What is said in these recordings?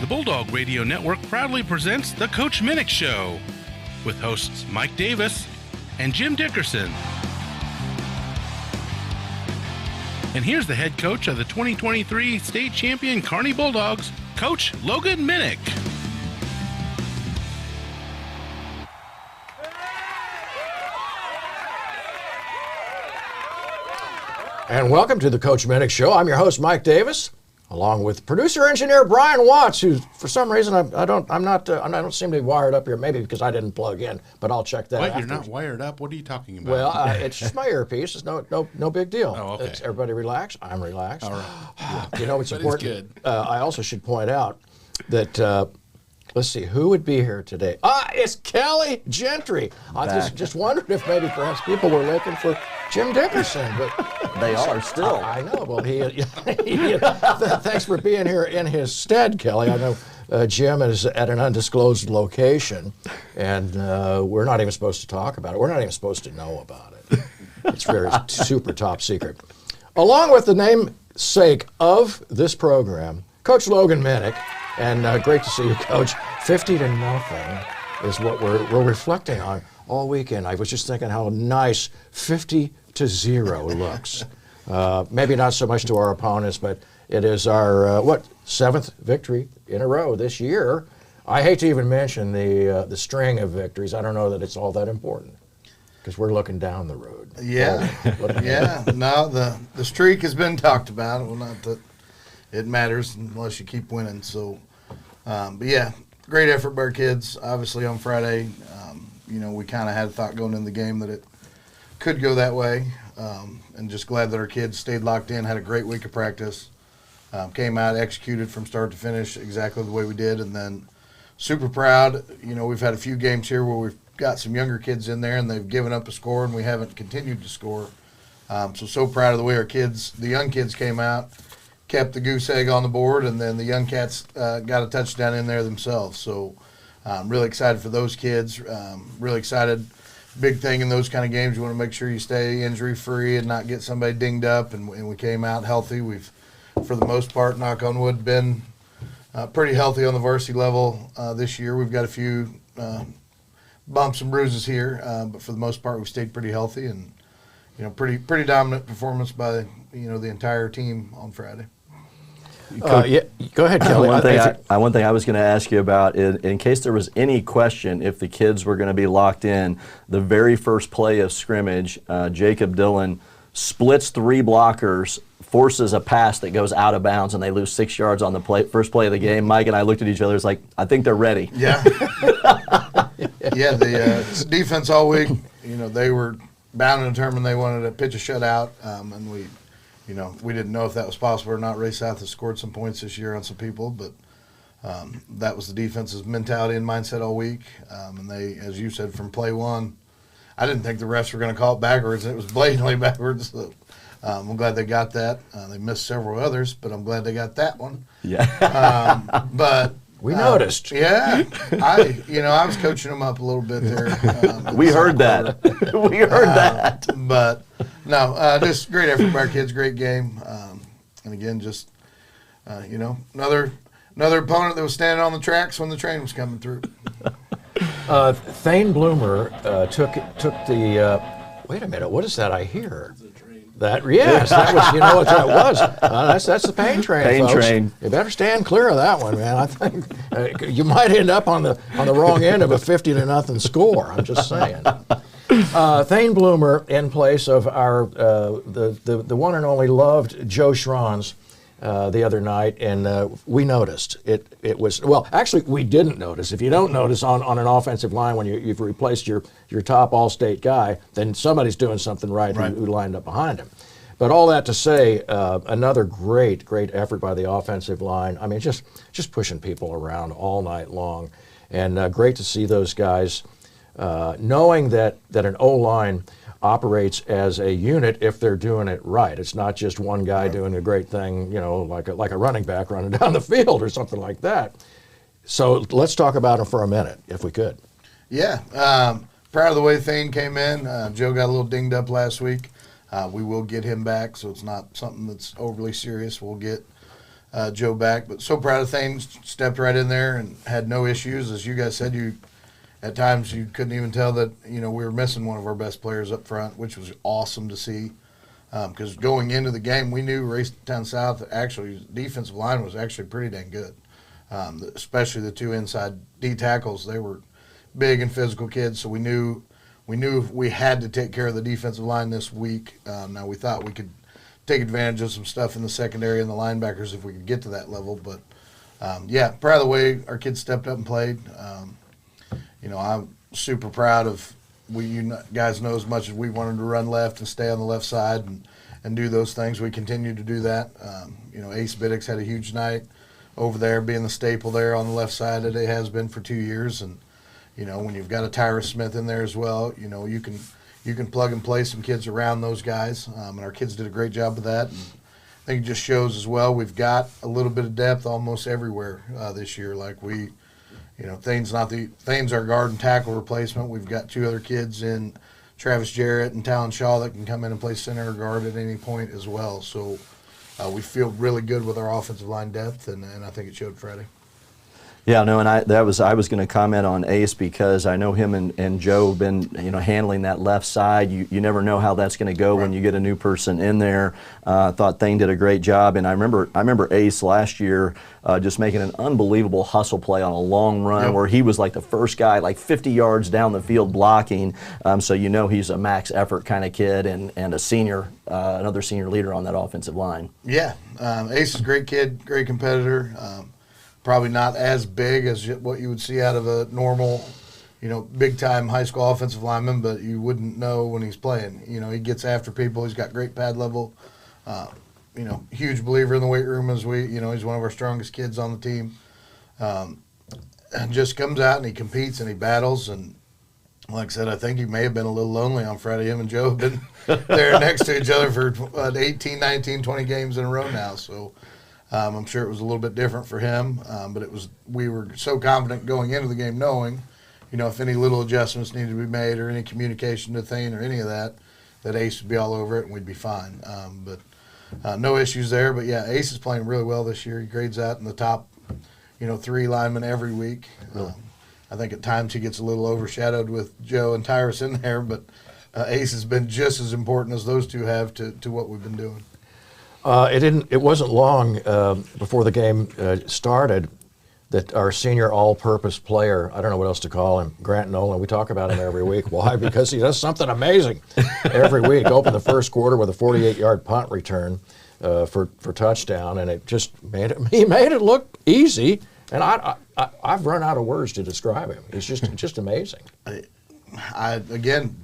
The Bulldog Radio Network proudly presents The Coach Minnick Show with hosts Mike Davis and Jim Dickerson. And here's the head coach of the 2023 state champion Kearney Bulldogs, Coach Logan Minnick. And welcome to the Coach Minnick Show. I'm your host, Mike Davis, along with producer engineer Brian Watts, who for some reason I don't seem to be wired up here. Maybe because I didn't plug in, but I'll check that. What? Afterwards. You're not wired up? What are you talking about? Well, it's just my earpiece. It's no big deal. Oh, okay. Everybody relax. I'm relaxed. All right. You know, it's That is important. good. I also should point out that. Let's see, who would be here today? It's Kelly Gentry. I just wondered if maybe perhaps people were looking for Jim Dickerson, but they are still. I know. Well, thanks for being here in his stead, Kelly. I know Jim is at an undisclosed location, and we're not even supposed to talk about it. We're not even supposed to know about it. It's very super top secret. Along with the namesake of this program, Coach Logan Minnick. And great to see you, Coach. 50-0 is what we're reflecting on all weekend. I was just thinking how nice 50-0 looks. Maybe not so much to our opponents, but it is our seventh victory in a row this year. I hate to even mention the string of victories. I don't know that it's all that important because we're looking down the road. Yeah, yeah. No, the streak has been talked about. Well, not that it matters unless you keep winning. So, but yeah, great effort by our kids. Obviously on Friday, we kind of had a thought going into the game that it could go that way, and just glad that our kids stayed locked in, had a great week of practice, came out, executed from start to finish exactly the way we did, and then super proud. We've had a few games here where we've got some younger kids in there and they've given up a score and we haven't continued to score. So proud of the way the young kids came out, kept the goose egg on the board, and then the young cats got a touchdown in there themselves. So I'm really excited for those kids. Really excited. Big thing in those kind of games, you want to make sure you stay injury-free and not get somebody dinged up, and we came out healthy. We've, for the most part, knock on wood, been pretty healthy on the varsity level this year. We've got a few bumps and bruises here, but for the most part, we've stayed pretty healthy, and pretty dominant performance by the entire team on Friday. Yeah, go ahead, Kelly. One thing I was going to ask you about, in case there was any question if the kids were going to be locked in, the very first play of scrimmage, Jacob Dillon splits three blockers, forces a pass that goes out of bounds, and they lose 6 yards on the first play of the game. Mike and I looked at each other, it's like, I think they're ready. Yeah. Yeah, the defense all week, they were bound and determined they wanted to pitch a shutout, and we didn't know if that was possible or not. Ray South has scored some points this year on some people, but that was the defense's mentality and mindset all week. And they, as you said, from play one, I didn't think the refs were going to call it backwards. It was blatantly backwards. So, I'm glad they got that. They missed several others, but I'm glad they got that one. Yeah. But we noticed. Yeah. I was coaching them up a little bit there. We heard that. We heard that. But no, just great effort by our kids, great game. And again, just, another opponent that was standing on the tracks when the train was coming through. Thane Bloomer took the, wait a minute, what is that I hear? Yes, that was, you know what that was. That's the pain train, Pain folks. train. You better stand clear of that one, man. I think you might end up on the wrong end of a 50-0 score. I'm just saying. Thane Bloomer in place of our the one and only loved Joe Schrons the other night, and we noticed it was, well, actually we didn't notice. If you don't notice on an offensive line when you've replaced your top all-state guy, then somebody's doing something right. Who lined up behind him. But all that to say, another great effort by the offensive line. I mean, just pushing people around all night long, and great to see those guys knowing that an O-line operates as a unit if they're doing it right. It's not just one guy doing a great thing, like a running back running down the field or something like that. So let's talk about him for a minute, if we could. Yeah. Proud of the way Thane came in. Joe got a little dinged up last week. We will get him back, so it's not something that's overly serious. We'll get Joe back. But so proud of Thane, stepped right in there and had no issues. As you guys said, at times you couldn't even tell that, we were missing one of our best players up front, which was awesome to see. Because going into the game, we knew Raytown South, actually, defensive line was actually pretty dang good. Especially the two inside D tackles. They were big and physical kids, so we knew we had to take care of the defensive line this week. Now, we thought we could take advantage of some stuff in the secondary and the linebackers if we could get to that level. But, proud of the way our kids stepped up and played. I'm super proud of you guys know as much as we wanted to run left and stay on the left side and do those things. We continue to do that. Ace Biddix had a huge night over there, being the staple there on the left side that it has been for 2 years. And, when you've got a Tyra Smith in there as well, you can plug and play some kids around those guys. And our kids did a great job of that. And I think it just shows as well we've got a little bit of depth almost everywhere this year. Like Thane's our guard and tackle replacement. We've got two other kids in Travis Jarrett and Talon Shaw that can come in and play center or guard at any point as well. So we feel really good with our offensive line depth, and I think it showed Friday. Yeah, no, and I was going to comment on Ace because I know him and Joe have been handling that left side. You never know how that's going to go when you get a new person in there. I thought Thane did a great job, and I remember Ace last year just making an unbelievable hustle play on a long run where he was like the first guy, like 50 yards down the field blocking. So he's a max effort kind of kid and a senior, another senior leader on that offensive line. Yeah, Ace is a great kid, great competitor. Probably not as big as what you would see out of a normal, big-time high school offensive lineman, but you wouldn't know when he's playing. He gets after people. He's got great pad level. Huge believer in the weight room as he's one of our strongest kids on the team. And just comes out and he competes and he battles. And like I said, I think he may have been a little lonely on Friday. Him and Joe have been there next to each other for 18, 19, 20 games in a row now. So I'm sure it was a little bit different for him, but we were so confident going into the game knowing, if any little adjustments needed to be made or any communication to Thane or any of that Ace would be all over it and we'd be fine. But no issues there. But, yeah, Ace is playing really well this year. He grades out in the top, 3 linemen every week. Really? I think at times he gets a little overshadowed with Joe and Tyrus in there, but Ace has been just as important as those two have to what we've been doing. It wasn't long before the game started that our senior all-purpose player, I don't know what else to call him, Grant Nolan, we talk about him every week. Why? Because he does something amazing every week. Opened the first quarter with a 48-yard punt return for touchdown, and it just made it look easy. And I've run out of words to describe him. He's just amazing. Again,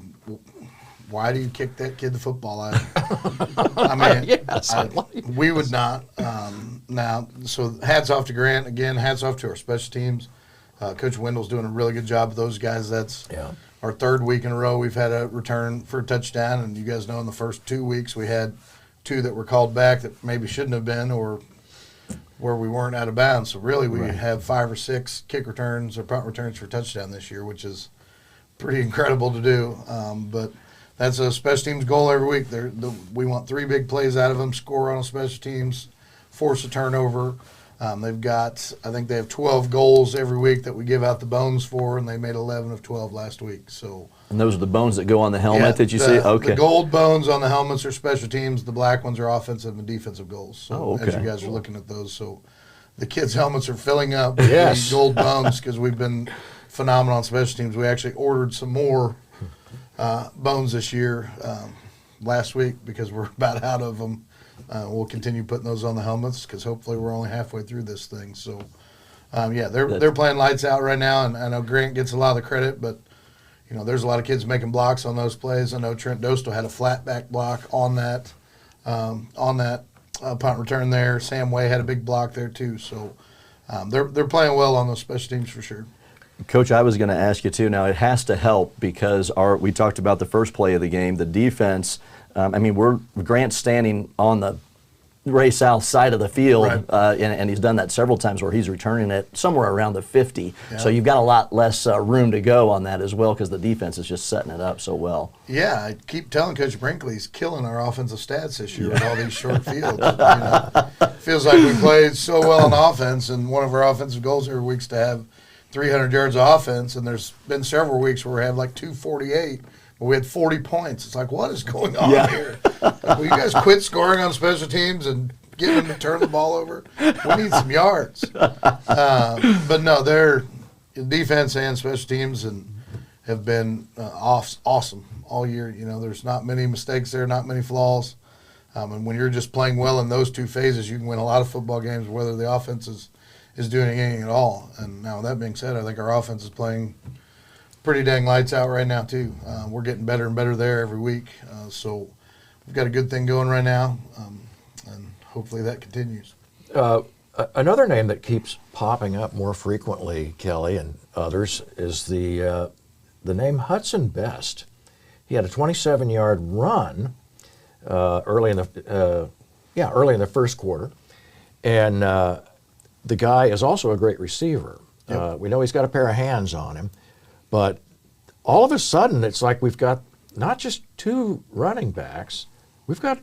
why do you kick that kid the football? I mean, yes, we would not. Now, so hats off to Grant. Again, hats off to our special teams. Coach Wendell's doing a really good job with those guys. That's our third week in a row we've had a return for a touchdown. And you guys know in the first 2 weeks we had 2 that were called back that maybe shouldn't have been or where we weren't out of bounds. So really we have 5 or 6 kick returns or punt returns for touchdown this year, which is pretty incredible to do. But that's a special teams goal every week. We want 3 big plays out of them, score on special teams, force a turnover. I think they have 12 goals every week that we give out the bones for, and they made 11 of 12 last week. So. And those are the bones that go on the helmet that you see? Okay. The gold bones on the helmets are special teams. The black ones are offensive and defensive goals. So as you guys are looking at those. So the kids' helmets are filling up with these gold bones because we've been phenomenal on special teams. We actually ordered some more bones this year last week because we're about out of them. We'll continue putting those on the helmets because hopefully we're only halfway through this thing. So, they're playing lights out right now, and I know Grant gets a lot of the credit, but there's a lot of kids making blocks on those plays. I know Trent Dostal had a flat back block on that punt return there. Sam Way had a big block there too. So they're playing well on those special teams for sure. Coach, I was going to ask you too. Now it has to help because we talked about the first play of the game, the defense. We're Grant standing on the Ray South side of the field, Right. and he's done that several times where he's returning it somewhere around the 50. Yeah. So you've got a lot less room to go on that as well because the defense is just setting it up so well. Yeah, I keep telling Coach Brinkley he's killing our offensive stats this year with all these short fields. Feels like we played so well on offense, and one of our offensive goals every week is to have 300 yards of offense, and there's been several weeks where we have like 248. We had 40 points. It's like, what is going on here? Like, will you guys quit scoring on special teams and get them to turn the ball over? We need some yards. But no, their defense and special teams have been awesome all year. There's not many mistakes there, not many flaws. And when you're just playing well in those two phases, you can win a lot of football games, whether the offense is doing anything at all. And now, with that being said, I think our offense is playing pretty dang lights out right now too. We're getting better and better there every week. So we've got a good thing going right now, and hopefully that continues. Another name that keeps popping up more frequently, Kelly and others, is the name Hudson Best. He had a 27-yard run early in the first quarter, and the guy is also a great receiver. Yep. We know he's got a pair of hands on him. But all of a sudden, it's like we've got not just two running backs, we've got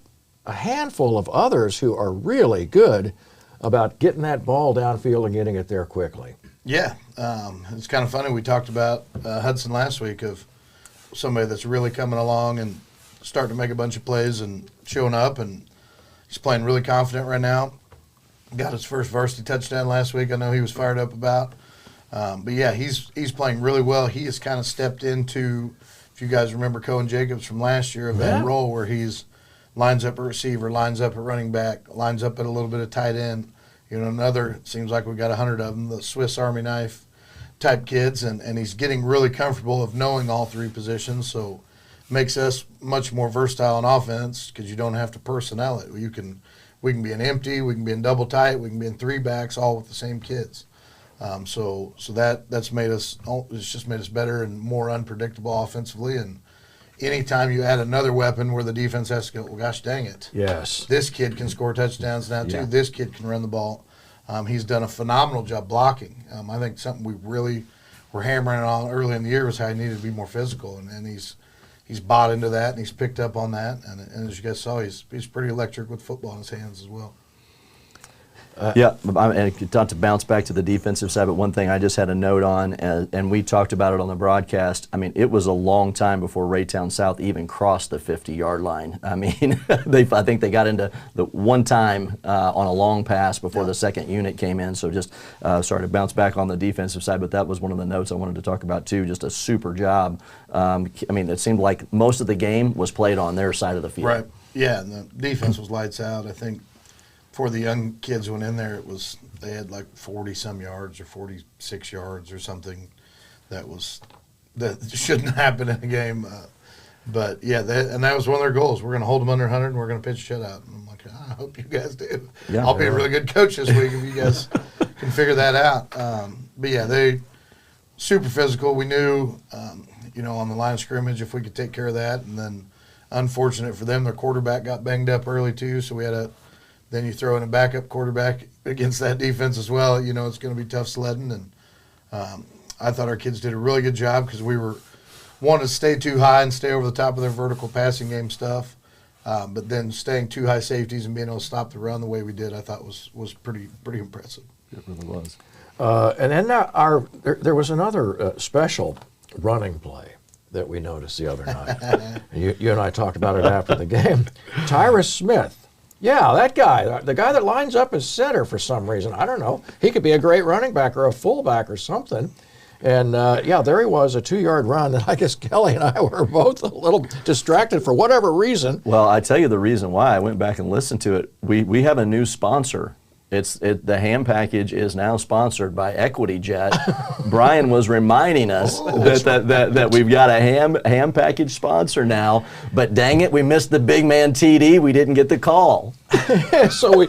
a handful of others who are really good about getting that ball downfield and getting it there quickly. Yeah, it's kind of funny. We talked about Hudson last week of somebody that's really coming along and starting to make a bunch of plays and showing up, and he's playing really confident right now. Got his first varsity touchdown last week. I know he was fired up about. But yeah, he's playing really well. He has kind of stepped into, if you guys remember Cohen Jacobs from last year, of that role where he's lines up a receiver, lines up a running back, lines up at a little bit of tight end. It seems like we got 100 of them, the Swiss Army knife type kids, and he's getting really comfortable of knowing all three positions. So makes us much more versatile in offense because you don't have to personnel it. We can be in empty, we can be in double tight, we can be in three backs, all with the same kids. So that's made us. It's just made us better and more unpredictable offensively. And anytime you add another weapon where the defense has to go, well, gosh dang it, yes, this kid can score touchdowns now too. Yeah. This kid can run the ball. He's done a phenomenal job blocking. I think something we really were hammering on early in the year was how he needed to be more physical, and he's bought into that and he's picked up on that. And as you guys saw, he's pretty electric with football in his hands as well. And not to bounce back to the defensive side, but one thing I just had a note on, and we talked about it on the broadcast. I mean, it was a long time before Raytown South even crossed the 50-yard line. I mean, I think they got into the one time on a long pass before the second unit came in. So just sorry to bounce back on the defensive side, but that was one of the notes I wanted to talk about too. Just a super job. I mean, it seemed like most of the game was played on their side of the field. Right. Yeah, and the defense was lights out. I think for the young kids who went in there, they had like 40-some yards or 46 yards or something that shouldn't happen in a game. But, yeah, and that was one of their goals. We're going to hold them under 100 and we're going to pitch shit out. And I'm like, I hope you guys do. Yeah, I'll be a really good coach this week if you guys can figure that out. But, yeah, they super physical. We knew, on the line of scrimmage if we could take care of that. And then, unfortunate for them, their quarterback got banged up early too, so we had then you throw in a backup quarterback against that defense as well. It's going to be tough sledding. And I thought our kids did a really good job because we were wanting to stay too high and stay over the top of their vertical passing game stuff. But then staying too high safeties and being able to stop the run the way we did, I thought was pretty impressive. It really was. And then there was another special running play that we noticed the other night. you and I talked about it after the game. Tyrus Smith. Yeah, that guy, the guy that lines up as center for some reason. I don't know. He could be a great running back or a fullback or something. And, there he was, a 2-yard run. And I guess Kelly and I were both a little distracted for whatever reason. Well, I tell you the reason why. I went back and listened to it. We have a new sponsor. The ham package is now sponsored by Equity Jet. Brian was reminding us that we've got a ham package sponsor now, but dang it, we missed the big man TD. We didn't get the call. So we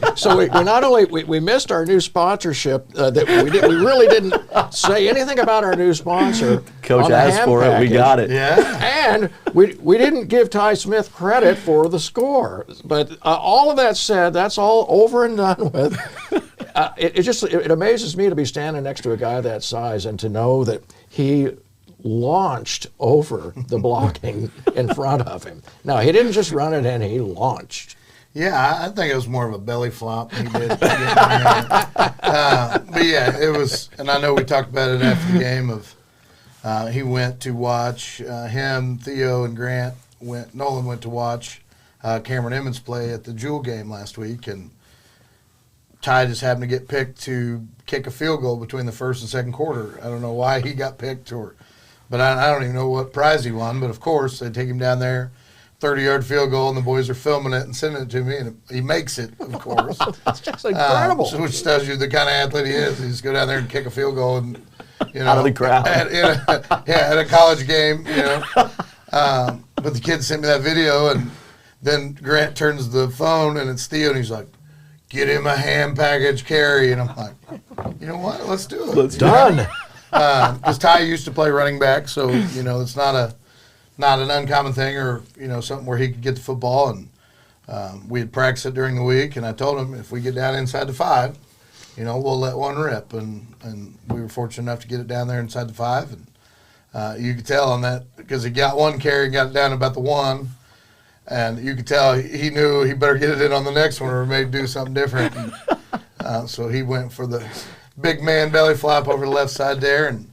not only we missed our new sponsorship that we really didn't say anything about our new sponsor, Coach on the asked ham for it. We package. got it. Yeah. And we didn't give Ty Smith credit for the score. But all of that said, that's all over and done with. It amazes me to be standing next to a guy that size and to know that he launched over the blocking in front of him. No, he didn't just run it in, he launched. Yeah, I think it was more of a belly flop he did. But yeah, it was, and I know we talked about it after the game of he went to watch him, Theo, and Grant Nolan went to watch Cameron Emmons play at the Jewel game last week, and Ty just happened to get picked to kick a field goal between the first and second quarter. I don't know why he got picked, but I don't even know what prize he won. But of course, they take him down there, 30-yard field goal, and the boys are filming it and sending it to me, and he makes it, of course. It's just incredible. Which tells you the kind of athlete he is. He just go down there and kick a field goal, and Out of the crowd. At a college game, But the kid sent me that video, and then Grant turns the phone, and it's Theo, and he's like, "Get him a ham package carry," and I'm like, "You know what? Let's do it." Let's Done. Because Ty used to play running back, so it's not an uncommon thing, or something where he could get the football. And we had practiced it during the week, and I told him if we get down inside the 5, we'll let one rip. And we were fortunate enough to get it down there inside the 5, and you could tell on that because he got one carry and got it down about the 1, and you could tell he knew he better get it in on the next one or maybe do something different. And, so he went for the big man belly flop over the left side there and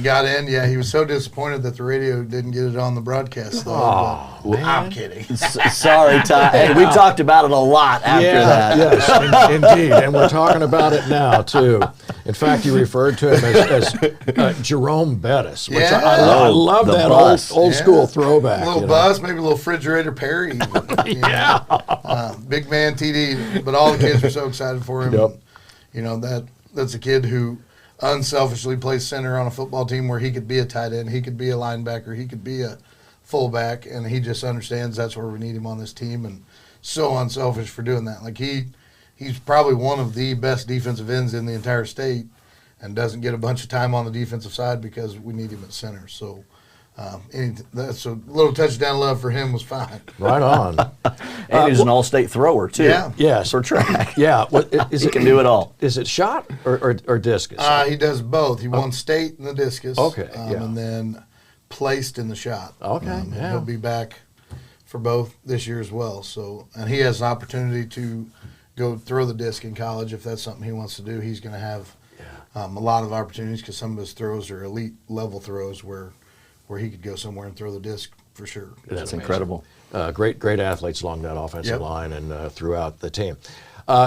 got in. Yeah, he was so disappointed that the radio didn't get it on the broadcast, though. I'm kidding. Sorry, Ty. Hey, we talked about it a lot after that. Yes, indeed. And we're talking about it now, too. In fact, you referred to him as Jerome Bettis, which Yeah. I love The that bus. old school throwback. A little bus, maybe a little refrigerator Perry. Yeah. Big man TD. But all the kids are so excited for him. Yep. That's a kid who unselfishly plays center on a football team where he could be a tight end, he could be a linebacker, he could be a fullback, and he just understands that's where we need him on this team, and so unselfish for doing that. Like he's probably one of the best defensive ends in the entire state and doesn't get a bunch of time on the defensive side because we need him at center. So that's a little touchdown love for him was fine. Right on. And he's an all-state thrower, too. Yeah. Yes. For track. Yeah. He can do it all. Is it shot or discus? He does both. He won state in the discus. Okay, yeah. And then placed in the shot. Okay, And yeah. he'll be back for both this year as well. So, and he has an opportunity to go throw the disc in college if that's something he wants to do. He's going to have a lot of opportunities because some of his throws are elite level throws where he could go somewhere and throw the disc for sure. That's incredible. Great athletes along that offensive Yep. line and throughout the team.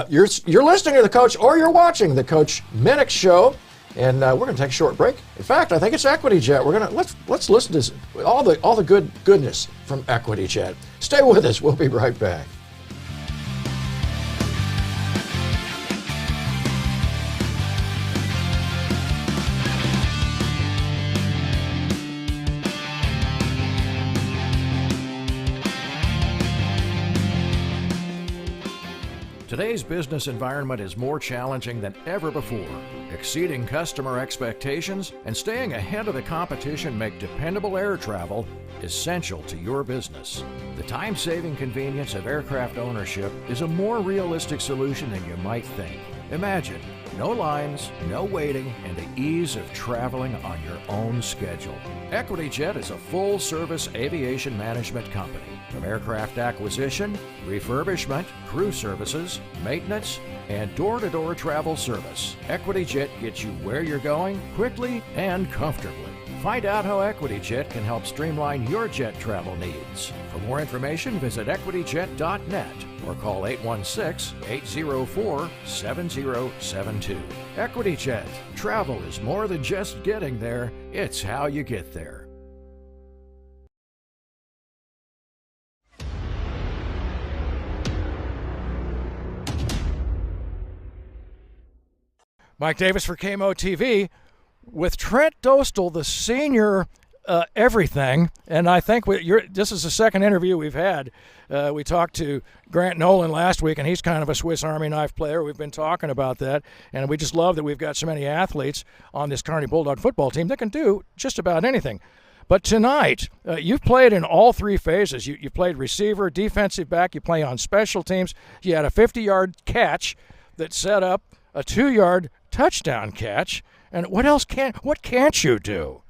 You're listening to the coach, or you're watching the Coach Minnick Show, and we're going to take a short break. In fact, I think it's Equity Jet. We're going to let's listen to all the goodness from Equity Jet. Stay with us. We'll be right back. Today's business environment is more challenging than ever before. Exceeding customer expectations and staying ahead of the competition make dependable air travel essential to your business. The time-saving convenience of aircraft ownership is a more realistic solution than you might think. Imagine no lines, no waiting, and the ease of traveling on your own schedule. Equity Jet is a full-service aviation management company. From aircraft acquisition, refurbishment, crew services, maintenance, and door-to-door travel service, Equity Jet gets you where you're going quickly and comfortably. Find out how Equity Jet can help streamline your jet travel needs. For more information, visit equityjet.net or call 816-804-7072. Equity Jet. Travel is more than just getting there, it's how you get there. Mike Davis for KMO-TV. With Trent Dostal, the senior everything. And I think this is the second interview we've had. We talked to Grant Nolan last week, and he's kind of a Swiss Army knife player. We've been talking about that, and we just love that we've got so many athletes on this Kearney Bulldog football team that can do just about anything. But tonight, you've played in all three phases. You played receiver, defensive back, you play on special teams. You had a 50-yard catch that set up a 2-yard touchdown catch. And what can't you do?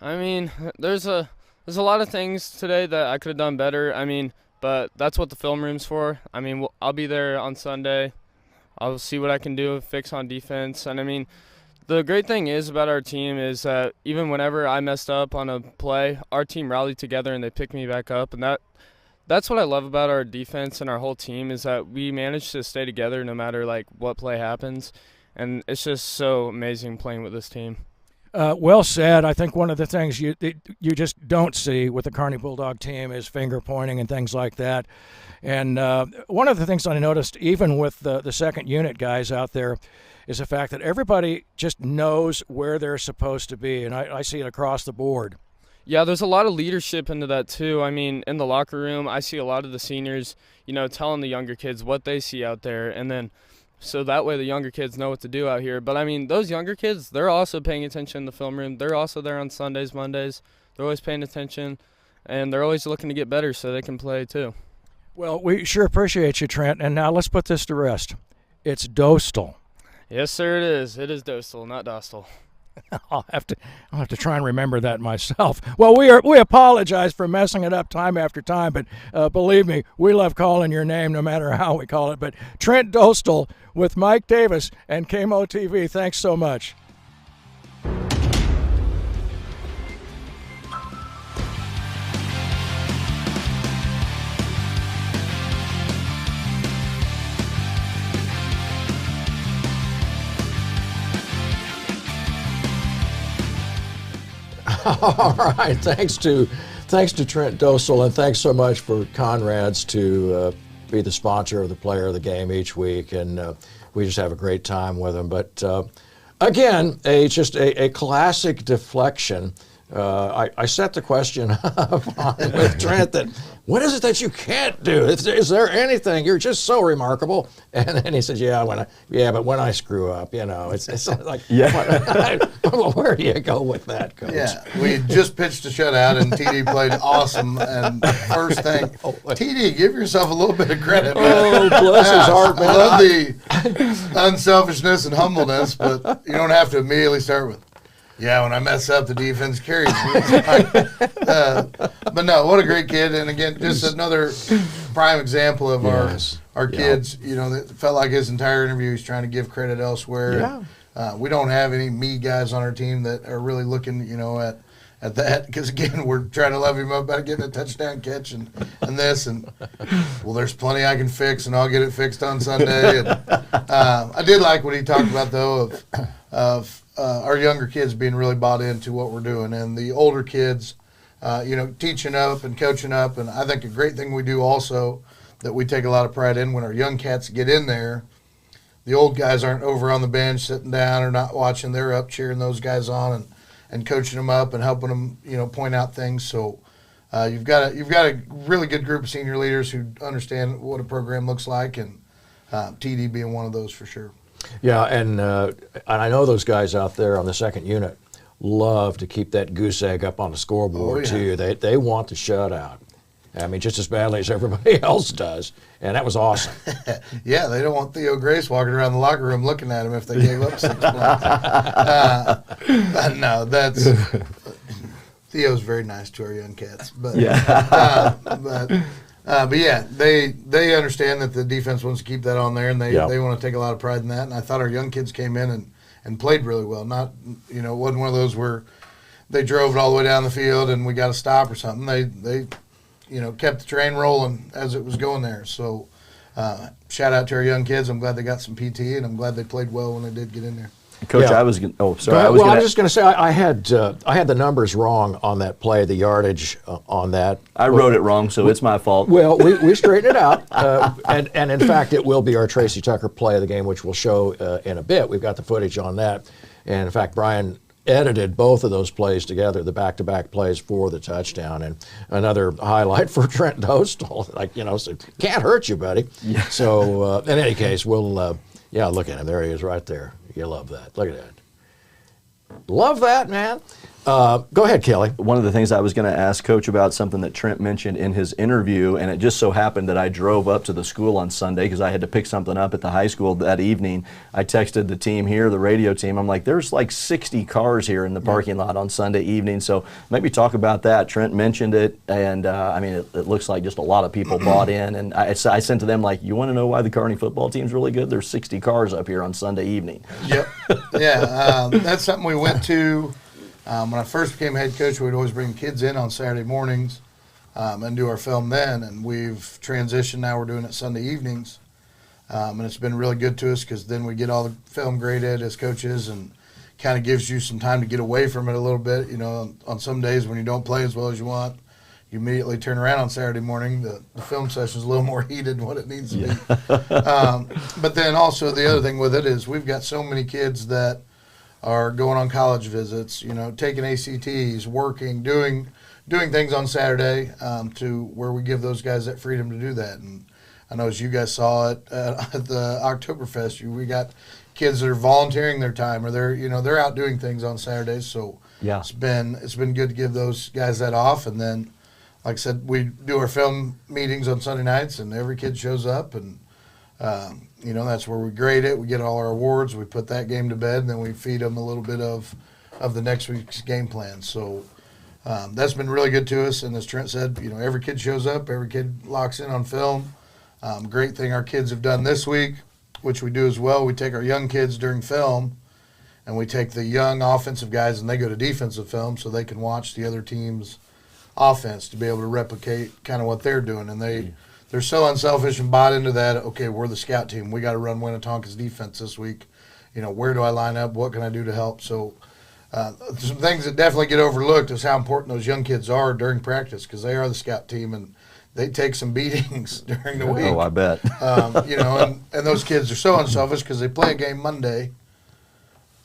I mean, there's a lot of things today that I could have done better. I mean, but that's what the film room's for. I mean, I'll be there on Sunday. I'll see what I can do, fix on defense. And I mean, the great thing is about our team is that even whenever I messed up on a play, our team rallied together and they picked me back up. And that's what I love about our defense and our whole team is that we manage to stay together no matter like what play happens. And it's just so amazing playing with this team. Well said. I think one of the things you just don't see with the Kearney Bulldog team is finger pointing and things like that. And one of the things I noticed, even with the second unit guys out there, is the fact that everybody just knows where they're supposed to be, and I see it across the board. Yeah, there's a lot of leadership into that too. I mean, in the locker room, I see a lot of the seniors, telling the younger kids what they see out there, and then so that way the younger kids know what to do out here. But, I mean, those younger kids, they're also paying attention in the film room. They're also there on Sundays, Mondays. They're always paying attention, and they're always looking to get better so they can play too. Well, we sure appreciate you, Trent. And now let's put this to rest. It's Dostal. Yes, sir, it is. It is Dostal, not Dostal. I'll have to try and remember that myself. Well, we apologize for messing it up time after time, but believe me, we love calling your name no matter how we call it. But Trent Dostal with Mike Davis and KMO-TV, thanks so much. All right, thanks to Trent Dostal, and thanks so much for Conrad's to be the sponsor of the Player of the Game each week, and we just have a great time with them. But again, just a classic deflection. I set the question up with Trent that, what is it that you can't do? Is there anything? You're just so remarkable. And then he says, but when I screw up, it's like, well, where do you go with that, Coach? Yeah, we just pitched a shutout, and TD played awesome. And first thing, TD, give yourself a little bit of credit, man. Oh, bless his heart, man. I love the unselfishness and humbleness, but you don't have to immediately start with, when I mess up, the defense carries me. But no, what a great kid. And again, just another prime example of our kids. That felt like his entire interview, he's trying to give credit elsewhere. Yeah. We don't have any me guys on our team that are really looking, at that. Because, again, we're trying to love him up about getting a touchdown catch and this. And, well, there's plenty I can fix, and I'll get it fixed on Sunday. And I did like what he talked about, though, of our younger kids being really bought into what we're doing, and the older kids, teaching up and coaching up. And I think a great thing we do also that we take a lot of pride in, when our young cats get in there, the old guys aren't over on the bench sitting down or not watching. They're up cheering those guys on and coaching them up and helping them, point out things. So you've got a really good group of senior leaders who understand what a program looks like, and TD being one of those for sure. Yeah, and I know those guys out there on the second unit love to keep that goose egg up on the scoreboard too. They want to shut out. I mean, just as badly as everybody else does, and that was awesome. Yeah, they don't want Theo Grace walking around the locker room looking at him if they gave up 6 points. No, that's Theo's very nice to our young cats, but but yeah, they understand that the defense wants to keep that on there, and they want to take a lot of pride in that. And I thought our young kids came in and played really well. Not, it wasn't one of those where they drove it all the way down the field and we got to stop or something. They kept the train rolling as it was going there. So shout out to our young kids. I'm glad they got some PT, and I'm glad they played well when they did get in there. Coach, I was going to just going to say I had the numbers wrong on that play, the yardage on that. I wrote it wrong, so it's my fault. Well, we straightened it out, and in fact, it will be our Tracy Tucker play of the game, which we'll show in a bit. We've got the footage on that, and in fact, Brian edited both of those plays together, the back-to-back plays for the touchdown, and another highlight for Trent Dostal. Like, so can't hurt you, buddy. Yeah. So in any case, we'll look at him. There he is, right there. You love that. Look at that. Love that, man. Go ahead, Kelly. One of the things I was going to ask Coach about, something that Trent mentioned in his interview, and it just so happened that I drove up to the school on Sunday because I had to pick something up at the high school that evening. I texted the team here, the radio team. I'm like, there's like 60 cars here in the parking lot on Sunday evening. So maybe talk about that. Trent mentioned it, and it looks like just a lot of people bought in. And I sent to them, like, you want to know why the Kearney football team's really good? There's 60 cars up here on Sunday evening. Yep. Yeah, that's something we went to. When I first became head coach, we'd always bring kids in on Saturday mornings and do our film then. And we've transitioned now. We're doing it Sunday evenings. And it's been really good to us because then we get all the film graded as coaches and kind of gives you some time to get away from it a little bit. On some days when you don't play as well as you want, you immediately turn around on Saturday morning. The film session is a little more heated than what it needs to be. But then also the other thing with it is we've got so many kids that are going on college visits, taking ACTs, working, doing things on Saturday to where we give those guys that freedom to do that. And I know as you guys saw it at the Oktoberfest, we got kids that are volunteering their time, or they're out doing things on Saturdays. So yeah, it's been good to give those guys that off. And then, like I said, we do our film meetings on Sunday nights, and every kid shows up, and that's where we grade it. We get all our awards. We put that game to bed, and then we feed them a little bit of the next week's game plan. So that's been really good to us. And as Trent said, every kid shows up. Every kid locks in on film. Great thing our kids have done this week, which we do as well. We take our young kids during film, and we take the young offensive guys, and they go to defensive film so they can watch the other team's offense to be able to replicate kind of what they're doing. And they're so unselfish and bought into that. Okay, we're the scout team. We got to run Winnetonka's defense this week. Where do I line up? What can I do to help? So some things that definitely get overlooked is how important those young kids are during practice, because they are the scout team, and they take some beatings during the week. Oh, I bet. And those kids are so unselfish because they play a game Monday,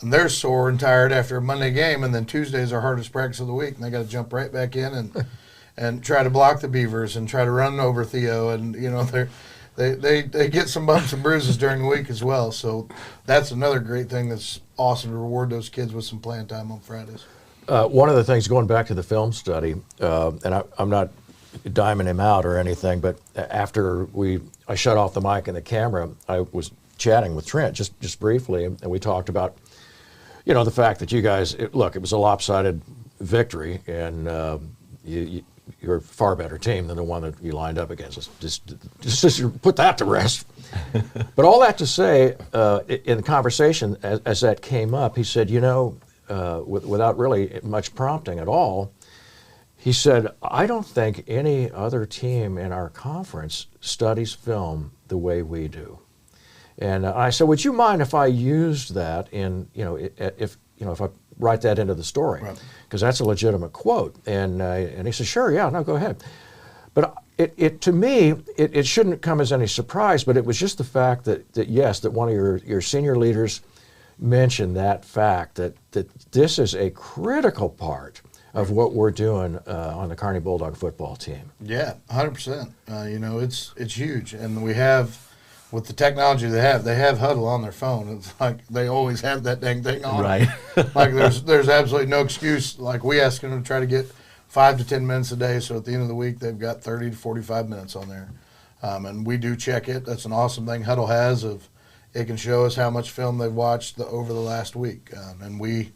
and they're sore and tired after a Monday game, and then Tuesday's our hardest practice of the week, and they got to jump right back in and try to block the Beavers and try to run over Theo, and they get some bumps and bruises during the week as well. So that's another great thing that's awesome to reward those kids with some playing time on Fridays. One of the things, going back to the film study, and I'm not diming him out or anything, but after I shut off the mic and the camera, I was chatting with Trent just briefly, and we talked about the fact that you guys, it was a lopsided victory, and you're a far better team than the one that you lined up against. Just put that to rest. But all that to say, in the conversation, as that came up, he said, without really much prompting at all, he said, I don't think any other team in our conference studies film the way we do. And I said, would you mind if I used that in, if I write that into the story? Because that's a legitimate quote. And he said, sure, yeah, no, go ahead. But to me, it shouldn't come as any surprise, but it was just the fact that one of your senior leaders mentioned that fact, that this is a critical part of what we're doing on the Kearney Bulldog football team. Yeah, 100%. It's huge. And we have, with the technology they have Huddle on their phone. It's like they always have that dang thing on. Right. Like there's absolutely no excuse. Like we ask them to try to get 5 to 10 minutes a day, so at the end of the week they've got 30 to 45 minutes on there. And we do check it. That's an awesome thing Huddle has. It can show us how much film they've watched over the last week. And we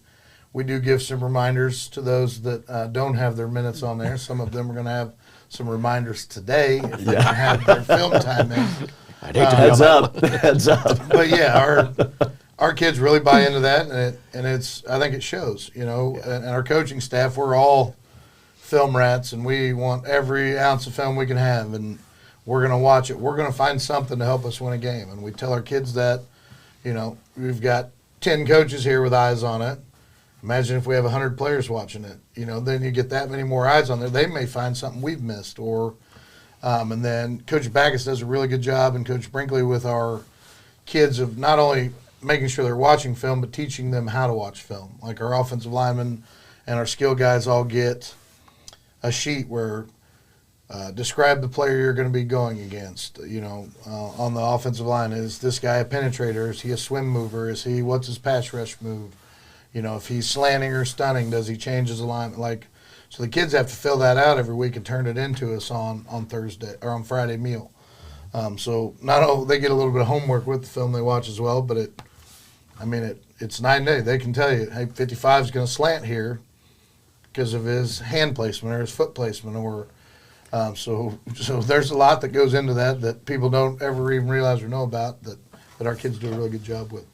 do give some reminders to those that don't have their minutes on there. Some of them are going to have some reminders today if they can have their film time in. Heads up. But yeah, our kids really buy into that, and I think it shows, and our coaching staff, we're all film rats, and we want every ounce of film we can have, and we're going to watch it. We're going to find something to help us win a game, and we tell our kids that, we've got 10 coaches here with eyes on it. Imagine if we have 100 players watching it, then you get that many more eyes on there. They may find something we've missed, and then Coach Backus does a really good job, and Coach Brinkley with our kids of not only making sure they're watching film, but teaching them how to watch film. Like our offensive linemen and our skill guys all get a sheet where describe the player you're going to be going against. On the offensive line, is this guy a penetrator? Is he a swim mover? What's his pass rush move? If he's slanting or stunning, does he change his alignment? So the kids have to fill that out every week and turn it into us on Thursday or on Friday meal. So not only they get a little bit of homework with the film they watch as well, but it's night and day. They can tell you, hey, 55 is going to slant here because of his hand placement or his foot placement, or so there's a lot that goes into that people don't ever even realize or know about that our kids do a really good job with.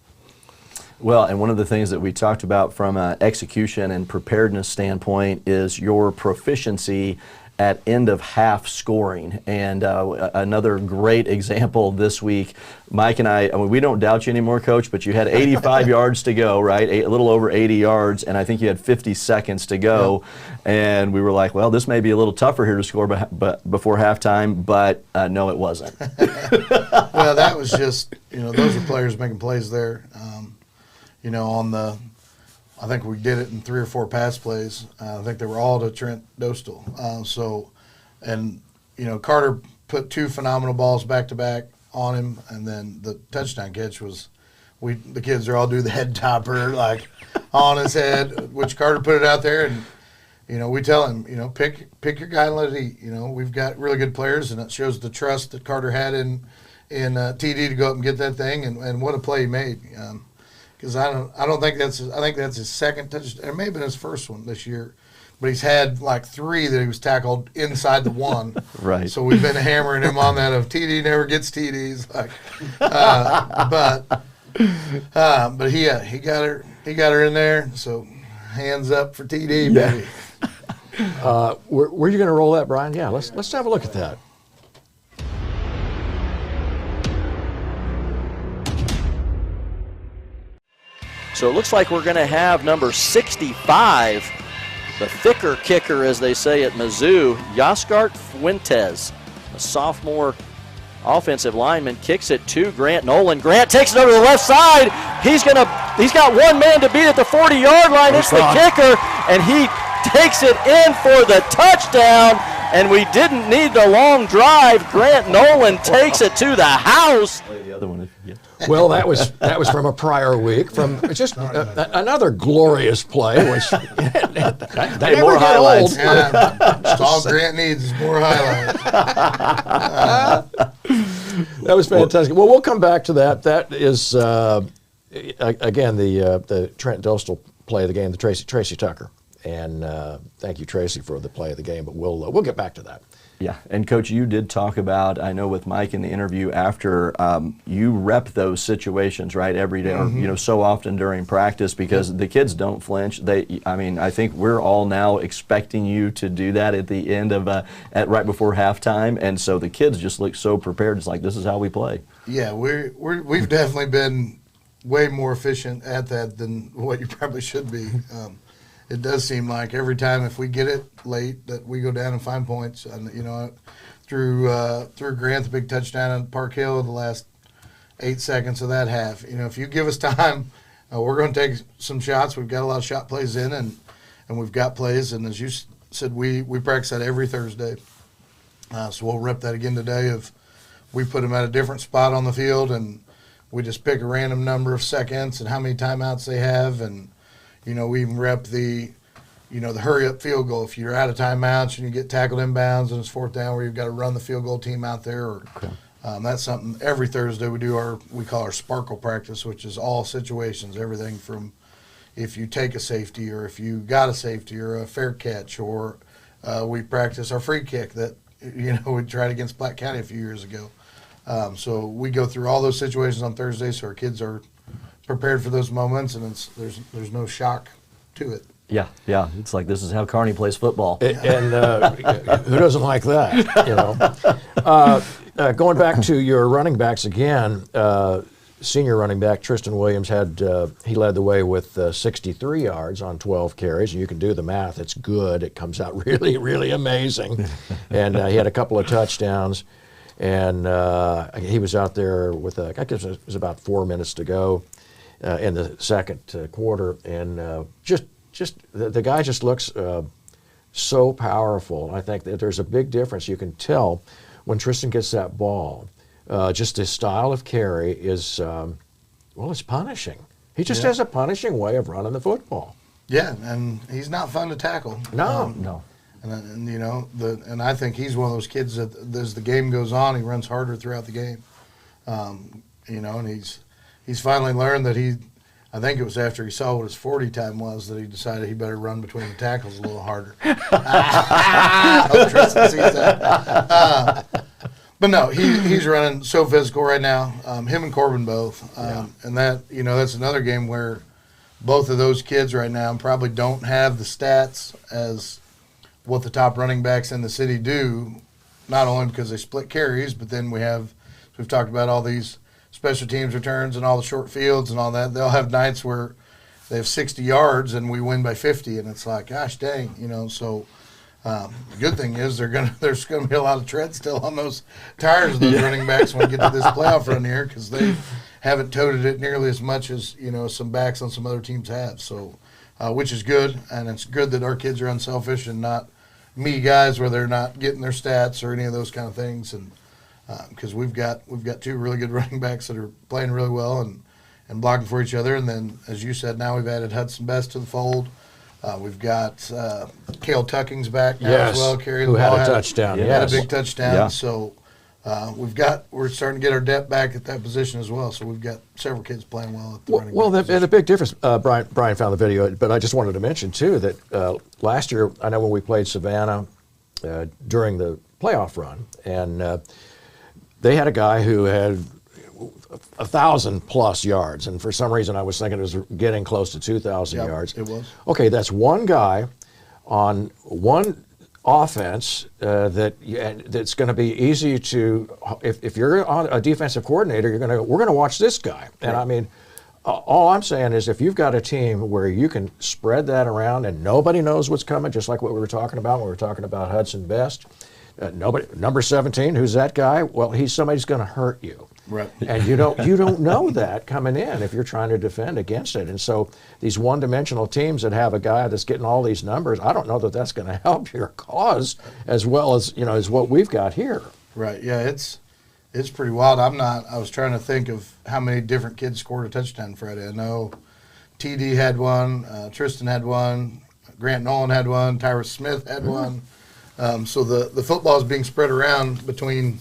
Well, and one of the things that we talked about from an execution and preparedness standpoint is your proficiency at end of half scoring. And another great example this week, Mike and I mean, we don't doubt you anymore, Coach, but you had 85 yards to go, right? A little over 80 yards, and I think you had 50 seconds to go. Yep. And we were like, well, this may be a little tougher here to score but before halftime, but no, it wasn't. Well, that was just, those are players making plays there. I think we did it in 3 or 4 pass plays. I think they were all to Trent Dostal. Carter put 2 phenomenal balls back to back on him, and then the touchdown catch was, the kids are all do the head topper on his head, which Carter put it out there, and we tell him, pick your guy and let it eat. We've got really good players, and it shows the trust that Carter had in TD to go up and get that thing, and what a play he made. Because I think that's his second touchdown. It may have been his first one this year, but he's had 3 that he was tackled inside the 1. Right. So we've been hammering him on that of TD never gets TDs. But he got her in there. So hands up for TD, baby. Where are you going to roll that, Brian? Yeah, let's have a look at that. So it looks like we're going to have number 65, the thicker kicker, as they say at Mizzou, Yasgart Fuentes, a sophomore offensive lineman, kicks it to Grant Nolan. Grant takes it over to the left side. He's got one man to beat at the 40-yard line. It's the kicker, and he takes it in for the touchdown. And we didn't need the long drive. Grant Nolan takes it to the house. The other one, if you get. Well, that was from a prior week, from just another glorious play, which they more highlights. That's all Grant needs is more highlights. That was fantastic. Well, we'll come back to that. That is again the Trent Dostal play of the game, the Tracy Tucker, and thank you, Tracy, for the play of the game. But we'll get back to that. Yeah, and Coach, you did talk about, I know with Mike in the interview after, you rep those situations, right, every day, or so often during practice, because the kids don't flinch. I think we're all now expecting you to do that at the end of, right before halftime, and so the kids just look so prepared. It's like, this is how we play. Yeah, we've definitely been way more efficient at that than what you probably should be. It does seem like every time if we get it late that we go down and find points. And through Grant, the big touchdown on Park Hill, the last 8 seconds of that half. If you give us time, we're going to take some shots. We've got a lot of shot plays in, and we've got plays. And as you said, we practice that every Thursday. So we'll rep that again today. We put them at a different spot on the field, and we just pick a random number of seconds and how many timeouts they have, and we even rep the hurry-up field goal. If you're out of timeouts and you get tackled inbounds and it's 4th down where you've got to run the field goal team out there. That's something every Thursday we call our sparkle practice, which is all situations, everything from if you take a safety or if you got a safety or a fair catch, or we practice our free kick that we tried against Black County a few years ago. So we go through all those situations on Thursday so our kids are prepared for those moments, and there's no shock to it. Yeah, it's like this is how Kearney plays football. And who doesn't like that? Going back to your running backs again, senior running back Tristan Williams he led the way with 63 yards on 12 carries, and you can do the math. It's good. It comes out really, really amazing. And he had a couple of touchdowns, and he was out there with I guess it was about 4 minutes to go. in the second quarter, and just the guy just looks so powerful. I think that there's a big difference. You can tell when Tristan gets that ball. Just his style of carry is, it's punishing. He just has a punishing way of running the football. Yeah, and he's not fun to tackle. No. And you know, and I think he's one of those kids that as the game goes on, he runs harder throughout the game. You know, and he's finally learned that I think it was after he saw what his 40 time was that he decided he better run between the tackles a little harder. I hope Tristan sees that. But no, he's running so physical right now. Him and Corbin both. And that, you know, that's another game where both of those kids right now probably don't have the stats as what the top running backs in the city do, not only because they split carries, but then we've talked about all these special teams returns and all the short fields and all that. They'll have nights where they have 60 yards and we win by 50, and it's like, gosh dang, you know. So the good thing is there's going to be a lot of tread still on those tires of those running backs when we get to this playoff run here, because they haven't toted it nearly as much as, you know, some backs on some other teams have. So, which is good, and it's good that our kids are unselfish and not me guys where they're not getting their stats or any of those kind of things. And because we've got two really good running backs that are playing really well and blocking for each other. And then, as you said, now we've added Hudson Best to the fold. We've got Cale Tucking's back now as well, carrying the ball. Had a touchdown. Had a big touchdown. Yeah. So we're starting to get our depth back at that position as well. So we've got several kids playing well at the running back. And the big difference, Brian found the video, but I just wanted to mention too that last year, I know when we played Savannah during the playoff run, and they had a guy who had 1,000+ yards, and for some reason I was thinking it was getting close to 2,000 yards. It was. Okay, that's one guy on one offense that's going to be easy to. If you're on a defensive coordinator, we're going to watch this guy. And I mean, all I'm saying is if you've got a team where you can spread that around and nobody knows what's coming, just like what we were talking about when we were talking about Hudson Best. Number 17, who's that guy? Well, he's somebody's going to hurt you. Right. And you don't know that coming in if you're trying to defend against it. And so these one-dimensional teams that have a guy that's getting all these numbers, I don't know that that's going to help your cause as well as, you know, as what we've got here. Right. Yeah, it's pretty wild. I was trying to think of how many different kids scored a touchdown Friday. I know TD had one, Tristan had one, Grant Nolan had one, Tyrus Smith had one. So the football is being spread around between,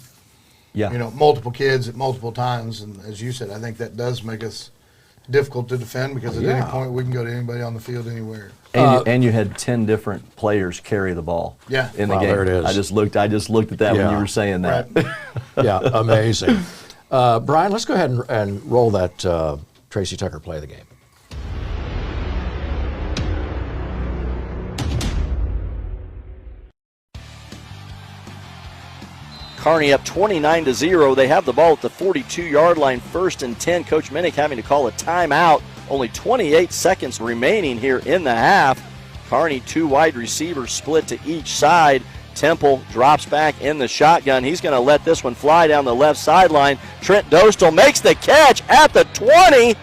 you know, multiple kids at multiple times. And as you said, I think that does make us difficult to defend because at any point we can go to anybody on the field anywhere. And you had 10 different players carry the ball in the game. There it is. I just looked at that when you were saying that. Right. Yeah, amazing. Brian, let's go ahead and roll that Tracy Tucker play of the game. Kearney up 29-0. They have the ball at the 42-yard line, 1st and 10. Coach Minnick having to call a timeout. Only 28 seconds remaining here in the half. Kearney, 2 wide receivers split to each side. Temple drops back in the shotgun. He's going to let this one fly down the left sideline. Trent Dostal makes the catch at the 20.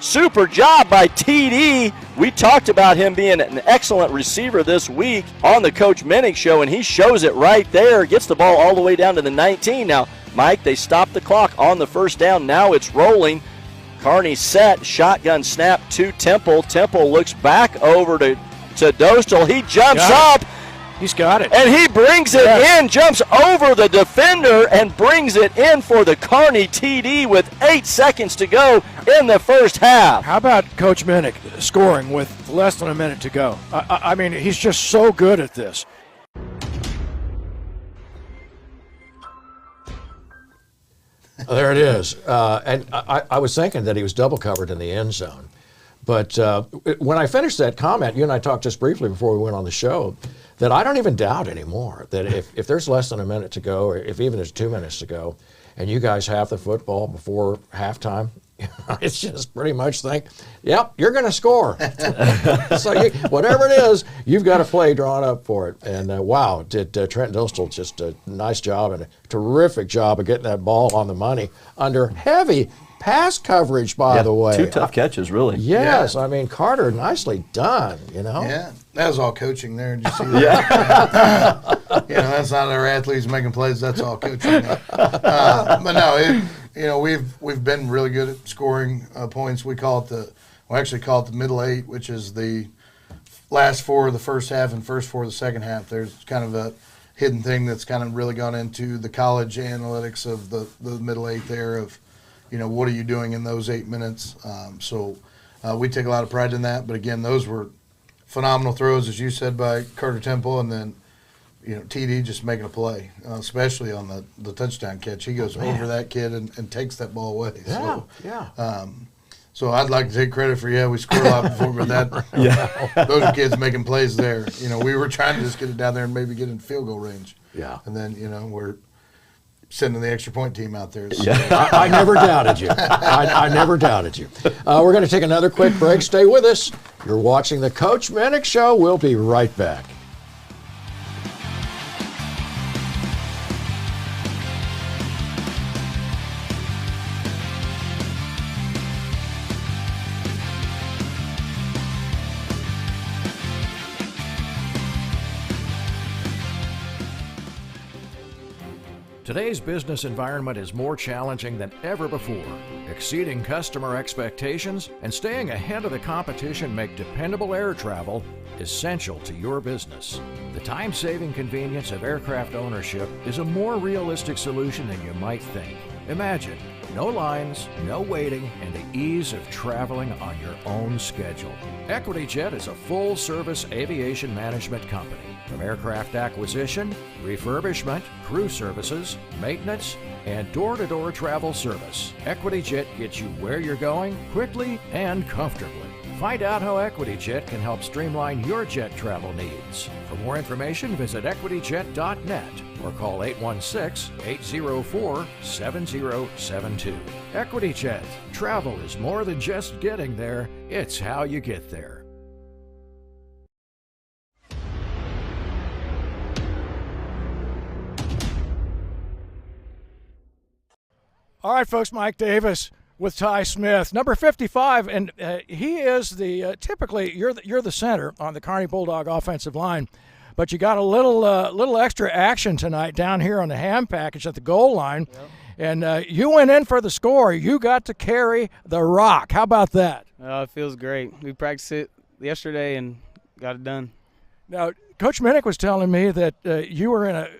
Super job by TD. We talked about him being an excellent receiver this week on the Coach Minnick Show, and he shows it right there. Gets the ball all the way down to the 19. Now, Mike, they stopped the clock on the first down. Now it's rolling. Kearney set, shotgun snap to Temple. Temple looks back over to Dostal. He jumps up. He's got it. And he brings it in, jumps over the defender and brings it in for the Kearney TD with 8 seconds to go in the first half. How about Coach Minnick scoring with less than a minute to go? I mean, he's just so good at this. There it is. And I was thinking that he was double covered in the end zone. But when I finished that comment, you and I talked just briefly before we went on the show, that I don't even doubt anymore that if there's less than a minute to go, or if even there's 2 minutes to go, and you guys have the football before halftime, it's just pretty much think, yep, you're going to score. So whatever it is, you've got a play drawn up for it. And wow, did Trent Dostal just a nice job and a terrific job of getting that ball on the money under heavy pass coverage, by the way. 2 tough catches, really. Yes, I mean, Carter, nicely done, you know? Yeah, that was all coaching there. Did you see that? You know, that's not our athletes making plays. That's all coaching. But no, we've been really good at scoring points. We actually call it the middle 8, which is the last 4 of the first half and first 4 of the second half. There's kind of a hidden thing that's kind of really gone into the college analytics of the middle 8 there of, you know, what are you doing in those 8 minutes? So we take a lot of pride in that. But again, those were phenomenal throws, as you said, by Carter Temple, and then, you know, TD just making a play, especially on the touchdown catch. He goes over that kid and takes that ball away. Yeah, So I'd like to take credit for, we scored a lot before, but those are kids making plays there. You know, we were trying to just get it down there and maybe get in field goal range. Yeah. And then, you know, we're sending the extra point team out there. So. I never doubted you. I never doubted you. We're going to take another quick break. Stay with us. You're watching the Coach Minnick Show. We'll be right back. Today's business environment is more challenging than ever before. Exceeding customer expectations and staying ahead of the competition make dependable air travel essential to your business. The time-saving convenience of aircraft ownership is a more realistic solution than you might think. Imagine no lines, no waiting, and the ease of traveling on your own schedule. EquityJet is a full-service aviation management company. From aircraft acquisition, refurbishment, crew services, maintenance, and door-to-door travel service, EquityJet gets you where you're going quickly and comfortably. Find out how EquityJet can help streamline your jet travel needs. For more information, visit equityjet.net or call 816-804-7072. EquityJet. Travel is more than just getting there, it's how you get there. All right, folks, Mike Davis with Ty Smith, number 55, and he is the typically you're the center on the Kearney Bulldog offensive line, but you got a little extra action tonight down here on the ham package at the goal line, and you went in for the score. You got to carry the rock. How about that? It feels great. We practiced it yesterday and got it done. Now, Coach Minnick was telling me that you were in a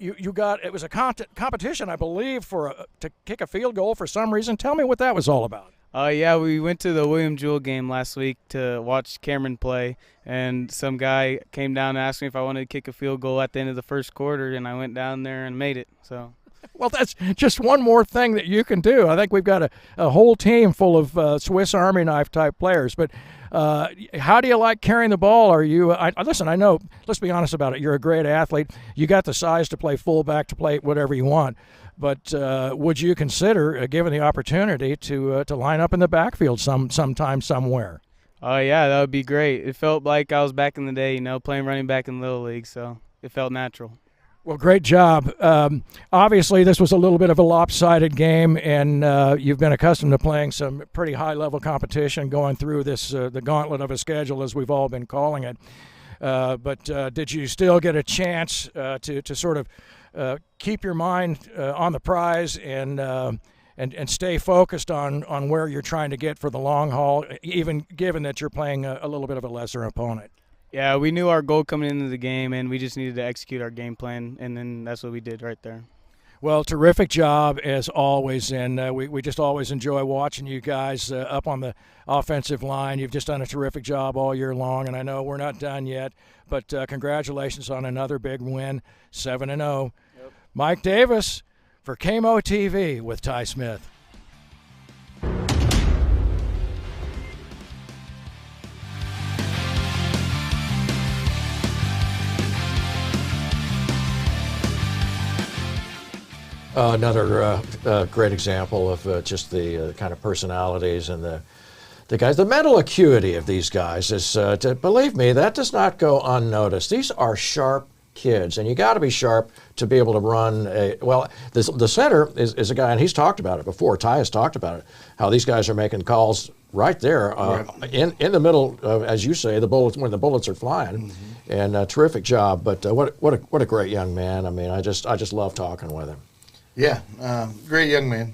it was a competition, I believe, to kick a field goal for some reason. Tell me what that was all about. We went to the William Jewell game last week to watch Cameron play, and some guy came down and asked me if I wanted to kick a field goal at the end of the first quarter, and I went down there and made it. So, well, that's just one more thing that you can do. I think we've got a whole team full of Swiss Army knife type players, but how do you like carrying the ball? Are you listen, I know, let's be honest about it, you're a great athlete. You got the size to play fullback, to play whatever you want, but would you consider, given the opportunity, to line up in the backfield sometime somewhere? That would be great. It felt like I was back in the day, playing running back in Little League, so it felt natural. Well, great job. Obviously, this was a little bit of a lopsided game, and you've been accustomed to playing some pretty high-level competition going through this the gauntlet of a schedule, as we've all been calling it. But did you still get a chance to sort of keep your mind on the prize and stay focused on where you're trying to get for the long haul, even given that you're playing a little bit of a lesser opponent? Yeah, we knew our goal coming into the game, and we just needed to execute our game plan, and then that's what we did right there. Well, terrific job as always, and we just always enjoy watching you guys up on the offensive line. You've just done a terrific job all year long, and I know we're not done yet, but congratulations on another big win, 7-0. Yep. Mike Davis for KMO-TV with Ty Smith. Another great example of just the kind of personalities and the guys. The mental acuity of these guys is, believe me, that does not go unnoticed. These are sharp kids, and you got to be sharp to be able to run the center is a guy, and he's talked about it before. Ty has talked about it, how these guys are making calls right there in the middle of, as you say, the bullets when the bullets are flying, and terrific job. But what a great young man. I mean, I just love talking with him. Yeah, great young man.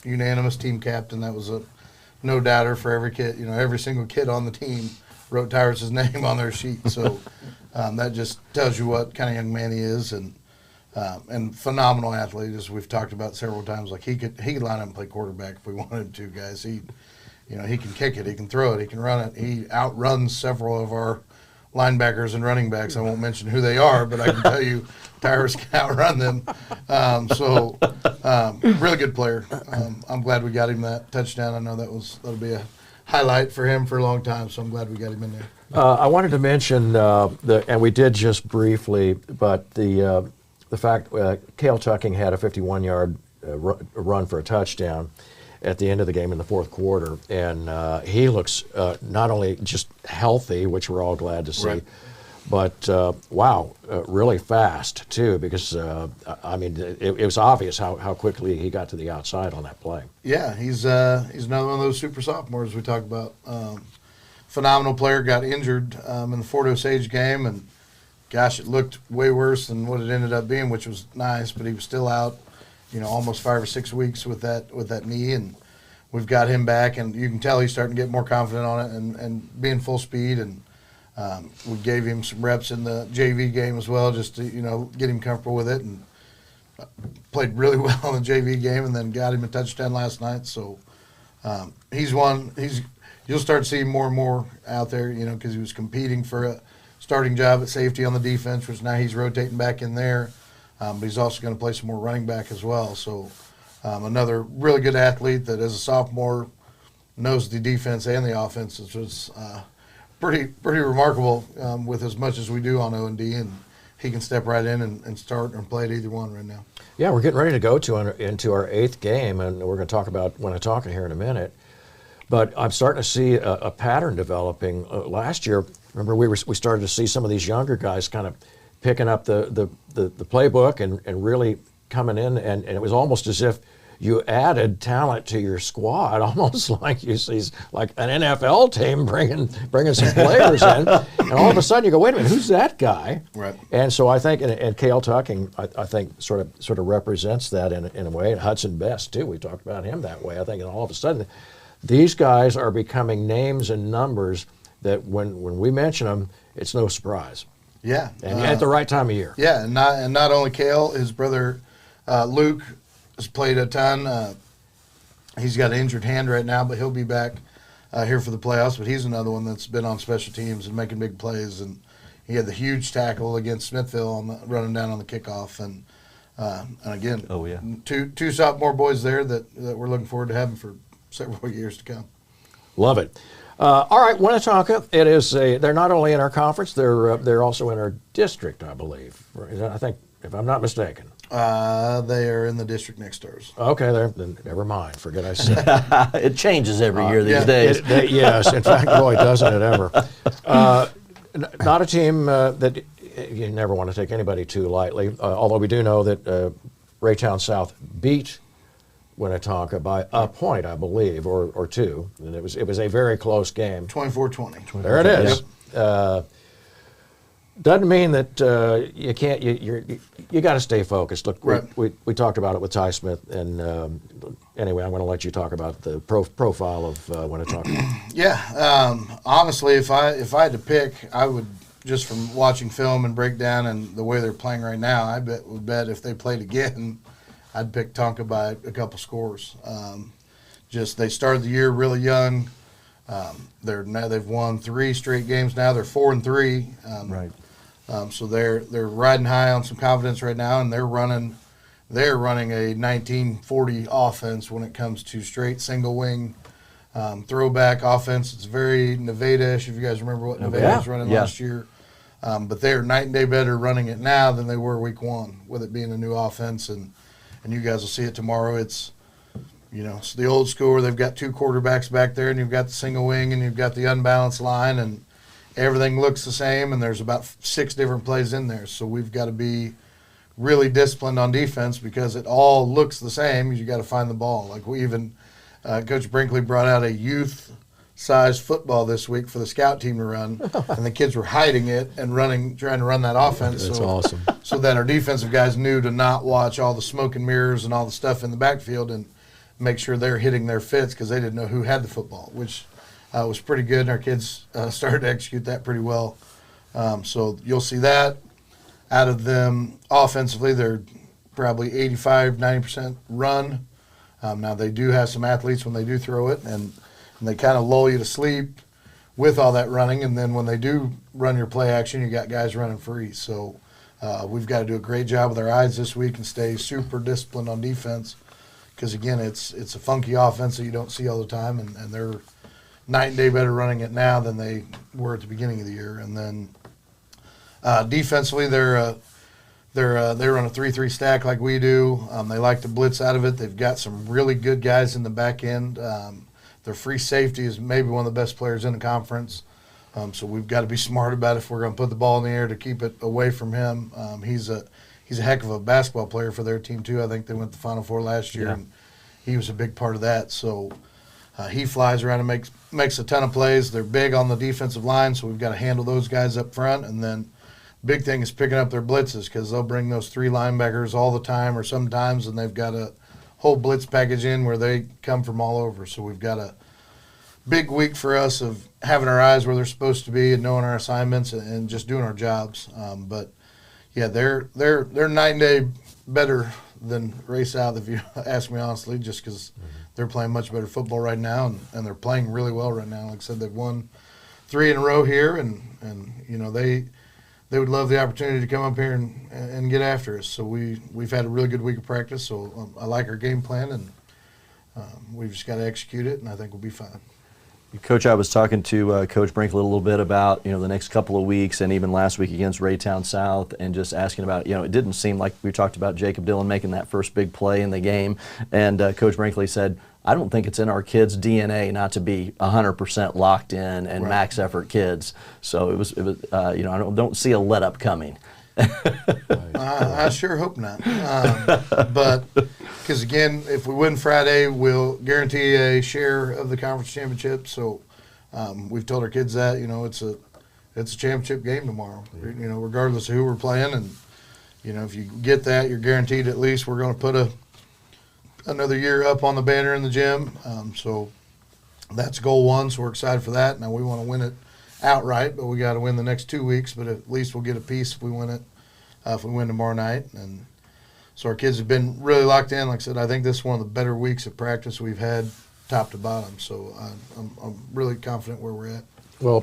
Unanimous team captain. That was a no doubter for every kid. Every single kid on the team wrote Tyrus' name on their sheet. So that just tells you what kind of young man he is, and phenomenal athlete, as we've talked about several times. Like he could line up and play quarterback if we wanted to, guys. He can kick it, he can throw it, he can run it. He outruns several of our linebackers and running backs. I won't mention who they are, but I can tell you Tyrus can outrun them. Really good player. I'm glad we got him that touchdown. I know that'll be a highlight for him for a long time, so I'm glad we got him in there. I wanted to mention and we did just briefly, but the fact Cale Tucking had a 51-yard run for a touchdown at the end of the game in the fourth quarter, and he looks not only just healthy, which we're all glad to see, but really fast too, because it was obvious how quickly he got to the outside on that play. Yeah, he's another one of those super sophomores we talk about. Phenomenal player, got injured in the Fort Osage game, and gosh, it looked way worse than what it ended up being, which was nice, but he was still out, almost 5 or 6 weeks with that knee, and we've got him back, and you can tell he's starting to get more confident on it and being full speed, and we gave him some reps in the JV game as well, just to get him comfortable with it, and played really well in the JV game, and then got him a touchdown last night. So you'll start seeing more and more out there, because he was competing for a starting job at safety on the defense, which now he's rotating back in there. But he's also going to play some more running back as well. So another really good athlete that as a sophomore knows the defense and the offense, which was pretty remarkable with as much as we do on O&D, and he can step right in and start and play at either one right now. Yeah, we're getting ready to go into our 8th game, and we're going to talk about Winnetonka here in a minute. But I'm starting to see a pattern developing. Last year, remember, we started to see some of these younger guys kind of picking up the playbook and really coming in, and it was almost as if you added talent to your squad, almost like you see like an NFL team bringing some players in, and all of a sudden you go, wait a minute, who's that guy? Right. And so I think, and Cale Tucking, I think sort of represents that in a way, and Hudson Best too. We talked about him that way. I think, and all of a sudden, these guys are becoming names and numbers that when we mention them, it's no surprise. Yeah, and at the right time of year. Yeah, and not only Cale, his brother Luke has played a ton. He's got an injured hand right now, but he'll be back here for the playoffs. But he's another one that's been on special teams and making big plays. And he had the huge tackle against Smithville running down on the kickoff. And again, two sophomore boys there that we're looking forward to having for several years to come. Love it. All right, Winnetonka. It is they're not only in our conference, they're also in our district, I believe. I think, if I'm not mistaken. They are in the district next to ours. Okay, then never mind. Forget I said. It changes every year these days. Yes, in fact, boy, doesn't it ever. Not a team that you never want to take anybody too lightly. Although we do know that Raytown South beat Winnetonka by a point, I believe, or two, and it was a very close game. 24-20. There it is. Yep. Doesn't mean that you can't. You got to stay focused. Look, right. we talked about it with Ty Smith, and anyway, I'm going to let you talk about the profile of Winnetonka. Yeah, honestly, if I had to pick, I would, just from watching film and breakdown and the way they're playing right now, I would bet if they played again, I'd pick Tonka by a couple scores. They started the year really young. They've won 3 straight games now. They're 4-3. Right. So they're riding high on some confidence right now, and they're running a 1940 offense when it comes to straight single wing throwback offense. It's very Nevada-ish, if you guys remember what Nevada was running last year. But they're night and day better running it now than they were week 1, with it being a new offense, and you guys will see it tomorrow. It's the old school where they've got 2 quarterbacks back there, and you've got the single wing, and you've got the unbalanced line, and everything looks the same, and there's about 6 different plays in there. So we've got to be really disciplined on defense because it all looks the same. You got to find the ball. Like we even Coach Brinkley brought out a youth-sized football this week for the scout team to run, and the kids were hiding it and trying to run that offense. That's awesome. So that our defensive guys knew to not watch all the smoke and mirrors and all the stuff in the backfield and make sure they're hitting their fits because they didn't know who had the football, which was pretty good. And our kids started to execute that pretty well. So you'll see that out of them offensively. They're probably 85, 90% run. Now, they do have some athletes when they do throw it, and they kind of lull you to sleep with all that running. And then when they do run your play action, you got guys running free. So we've got to do a great job with our eyes this week and stay super disciplined on defense because, again, it's a funky offense that you don't see all the time, and they're night and day better running it now than they were at the beginning of the year. And then defensively, they run a 3-3 stack like we do. They like to blitz out of it. They've got some really good guys in the back end. Their free safety is maybe one of the best players in the conference. So we've got to be smart about if we're going to put the ball in the air to keep it away from him. He's a heck of a basketball player for their team too. I think they went to the Final Four last year, and he was a big part of that. So he flies around and makes a ton of plays. They're big on the defensive line, so we've got to handle those guys up front. And then big thing is picking up their blitzes because they'll bring those 3 linebackers all the time or sometimes, and they've got a whole blitz package in where they come from all over. So we've got a big week for us of having our eyes where they're supposed to be and knowing our assignments and just doing our jobs. But yeah, they're night and day better than Raytown South, if you ask me honestly, just because they're playing much better football right now and they're playing really well right now. Like I said, they've won 3 in a row here, and you know they would love the opportunity to come up here and get after us. So we've had a really good week of practice. So I like our game plan, and we've just got to execute it, and I think we'll be fine. Coach, I was talking to Coach Brinkley a little bit about, the next couple of weeks and even last week against Raytown South, and just asking about, it didn't seem like we talked about Jacob Dillon making that first big play in the game. And Coach Brinkley said, I don't think it's in our kids' DNA not to be 100% locked in and max effort kids. So it was I don't see a let up coming. I sure hope not. But because, again, if we win Friday, we'll guarantee a share of the conference championship. So we've told our kids that, it's a championship game tomorrow, regardless of who we're playing. And, if you get that, you're guaranteed at least we're going to put another year up on the banner in the gym. So that's goal 1, so we're excited for that. Now we want to win it outright, but we got to win the next 2 weeks. But at least we'll get a piece if we win it. If we win tomorrow night, and so our kids have been really locked in. Like I said, I think this is one of the better weeks of practice we've had, top to bottom. So I'm really confident where we're at. Well,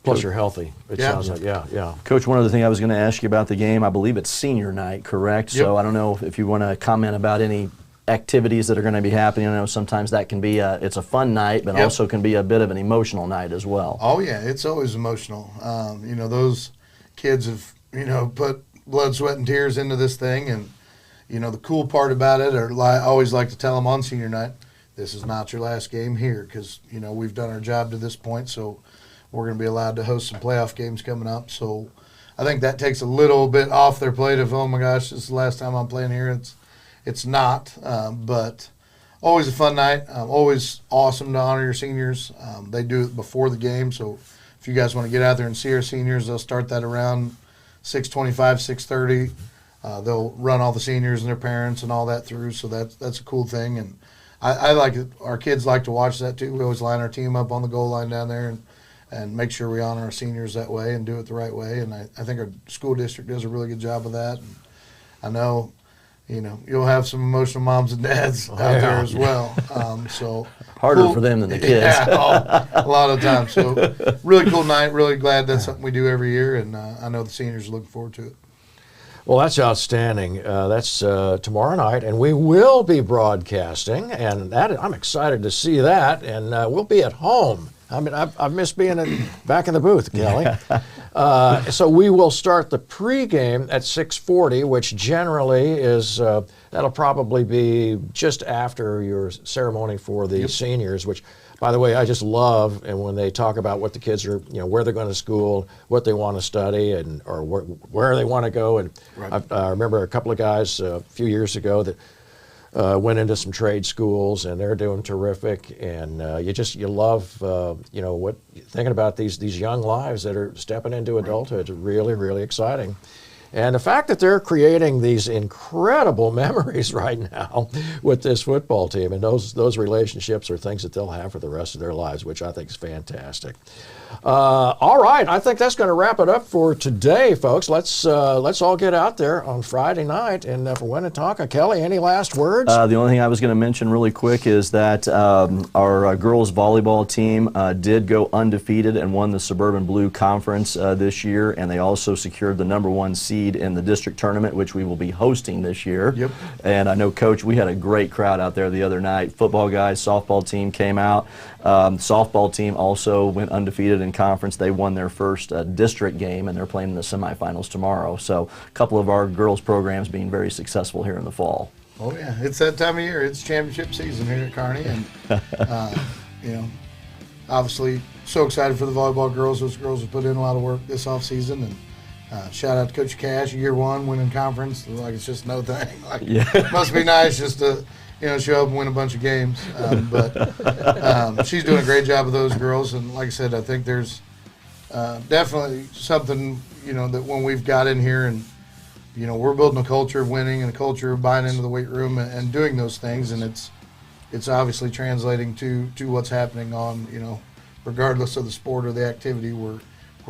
plus you're healthy. It sounds like, yeah. Coach, one other thing I was going to ask you about the game. I believe it's senior night, correct? Yep. So I don't know if you want to comment about any activities that are going to be happening. I know sometimes that can be it's a fun night, but also can be a bit of an emotional night as well. Oh yeah, it's always emotional. Those kids have put blood, sweat, and tears into this thing, and the cool part about it, or I always like to tell them on senior night, this is not your last game here, because we've done our job to this point, so we're going to be allowed to host some playoff games coming up. So I think that takes a little bit off their plate of, oh my gosh, this is the last time I'm playing here. It's not, but always a fun night. Always awesome to honor your seniors. They do it before the game, so if you guys want to get out there and see our seniors, they'll start that around 6:25, 6:30. They'll run all the seniors and their parents and all that through, so that's a cool thing. And I like it. Our kids like to watch that too. We always line our team up on the goal line down there and make sure we honor our seniors that way and do it the right way. And I think our school district does a really good job of that. And I know, you'll have some emotional moms and dads out there as well. So harder for them than the kids. Yeah, a lot of times. So really cool night. Really glad that's something we do every year, and I know the seniors are looking forward to it. Well, that's outstanding. That's tomorrow night, and we will be broadcasting, and I'm excited to see that. And we'll be at home. I mean, I've missed being back in the booth, Kelly. So we will start the pregame at 6:40, which generally is that'll probably be just after your ceremony for the seniors, which, by the way, I just love, and when they talk about what the kids are, where they're going to school, what they want to study, and or where they want to go. And I remember a couple of guys a few years ago that went into some trade schools, and they're doing terrific. And you love, thinking about these young lives that are stepping into adulthood. It's really, really exciting. And the fact that they're creating these incredible memories right now with this football team, and those relationships are things that they'll have for the rest of their lives, which I think is fantastic. All right, I think that's going to wrap it up for today, folks. Let's all get out there on Friday night and for Winnetonka. Kelly, any last words? The only thing I was going to mention really quick is that our girls volleyball team did go undefeated and won the Suburban Blue Conference this year, and they also secured the #1 seed in the district tournament, which we will be hosting this year. Yep. And I know, Coach, we had a great crowd out there the other night. Football guys, softball team came out. Softball team also went undefeated in conference. They won their first district game, and they're playing in the semifinals tomorrow. So a couple of our girls programs being very successful here in the fall. Oh yeah, it's that time of year. It's championship season here at Kearney, and obviously so excited for the volleyball girls. Those girls have put in a lot of work this off season, and shout out to Coach Cash, year 1 winning conference. Like it's just no thing. It must be nice just to show up and win a bunch of games. But she's doing a great job with those girls. And like I said, I think there's definitely something, that when we've got in here and, we're building a culture of winning and a culture of buying into the weight room and doing those things. And it's obviously translating to what's happening on, regardless of the sport or the activity, we're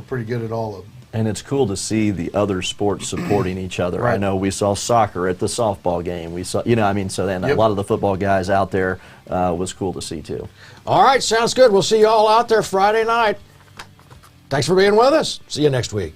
pretty good at all of them. And it's cool to see the other sports supporting each other. Right. I know we saw soccer at the softball game. We saw, so then a lot of the football guys out there was cool to see too. All right, sounds good. We'll see you all out there Friday night. Thanks for being with us. See you next week.